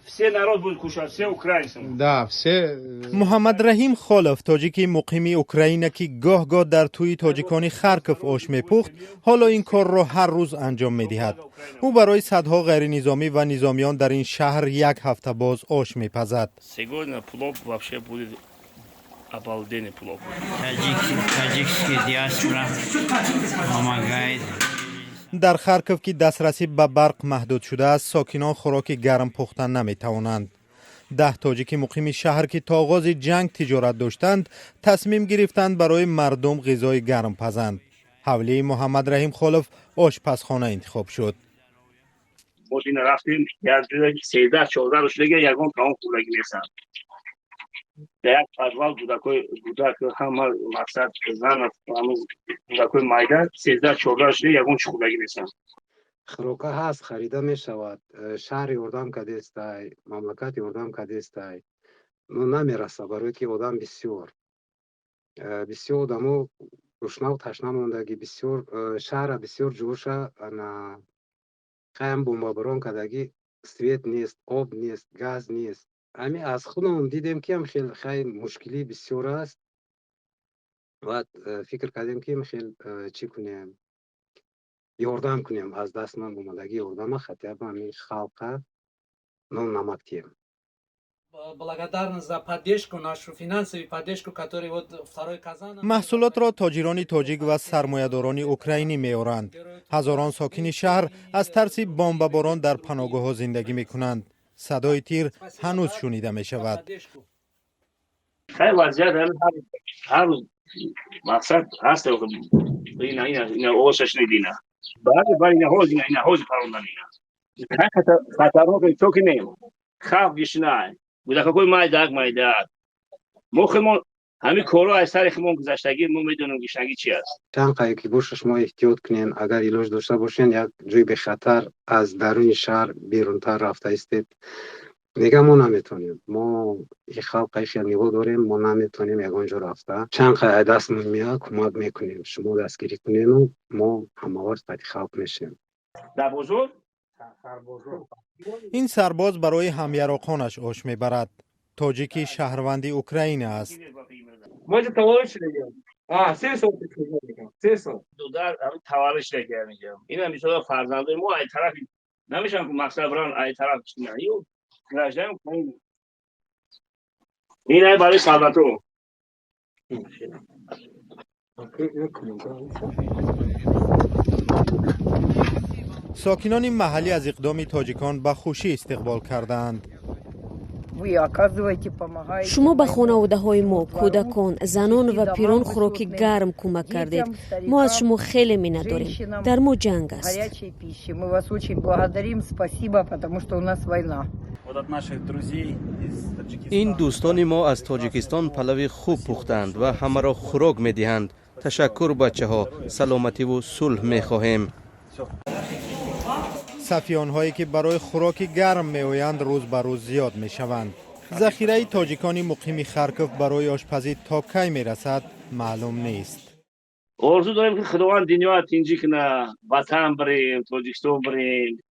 все народ будет кушать, все украинцы. Да, все. محمد رحیم خالف تاجیکی مقیم اوکراین که گاه گاه در توی تاجیکانی خرکف آش میپخت حالا این کار را هر روز انجام میدهد. او برای صدها غیر نظامی و نظامیان در این شهر یک هفته باز آش میپزد. Сегодня плов вообще будет обалденный плов. Таджикский диаспора помогает. در خرکف که دسترسی به برق محدود شده است ساکنان خوراک گرم پختن نمیتوانند. 10 تاجیک مقیم شهر که تا آغاز جنگ تجارت داشتند تصمیم گرفتند برای مردم غذای گرم پزند. حوله محمد رحیم خالف آشپزخانه انتخاب شد. ما این رفتیم یه 13 14 روزه یگان تمام خوردگی میسن. در یک فضل بودک همه مقصد زن همون بودکای مایدن 13 14 روزه یگان خوردگی میسن. خوراکه هست خریده می شود. شهر یوردام کدیستای مملکت یوردام کدیستای نمی رسه برای که آدم بسیار آدمو گشنه و تشنه موندگی بسیار شهر بسیار جوشه انا خیم بمباران کدگی سویت نیست آب نیست گاز نیست امی از خودمون دیدیم که خیلی مشکلی بسیار است و فکر کردیم که خیلی چی کنیم یاردم کنیم از دست من اومدگی یاردم خطیب همین خلقه نمک тем. Благодарность за поддержку, нашу финансовую поддержку, которую вот второй Казан. محصولات را تاجران تاجیک و سرمایه‌داران اوکراینی می‌آورند. هزاران ساکن شهر از ترس بمباران در پناهگاه‌ها زندگی می‌کنند. صدای تیر هنوز شنیده می‌شود. خیلی وضعیت هر روز مقصد هست این اوشش ندینه. بعد این حوض پروندن اینا. خطرناک تو که نیم. خواب گشنای. بوده که کوئی مایداد. مخمون همین کارا از سر خمون گذشتگی ما میدونیم گشنگی چی است. چند قایی که بوشش ما احتیاط کنین اگر ایلاج داشته باشین یک جای به خطر از درون شهر بیرونتر رفته استید. دیگه ما نمیتونیم ما این خلق خیلی نیرو داریم ما نمیتونیم یگانجا رفته چند قای دستمون میاد کمک میکنیم شما دستگیری کنین و ما هموار پای خلق میشیم. در بزرگ این سرباز برای همیراقانش آش میبرد. تاجیکی شهروندی اوکراین است. Може тавариш میگم. 3 سال میگم. 3 سال. در توالش میگم. اینا میشه فرزندای ما ای طرف نمیشن که مقصد بران ای طرف نه یو گراجم کنیم. این برای سالاتو ساکنان محلی از اقدام تاجیکان به خوشی استقبال کردند. شما به خانواده های ما، کودکان، زنان و پیران خوراک گرم کمک کردید. ما از شما خیلی منت داریم. در ما جنگ است. این دوستان ما از تاجیکستان پلو خوب پختند و همه را خوراک می دهند. تشکر بچه ها. سلامتی و صلح می خواهیم. سفیان هایی که برای خوراک گرم می آیند روز به روز زیاد می شوند. ذخیره تاجیکانی مقیم خرکف برای آشپزی تا کی می رسد معلوم نیست. آرزو داریم که خداوند دنیا تینجی کنه وطن بریم تاجیکستان بریم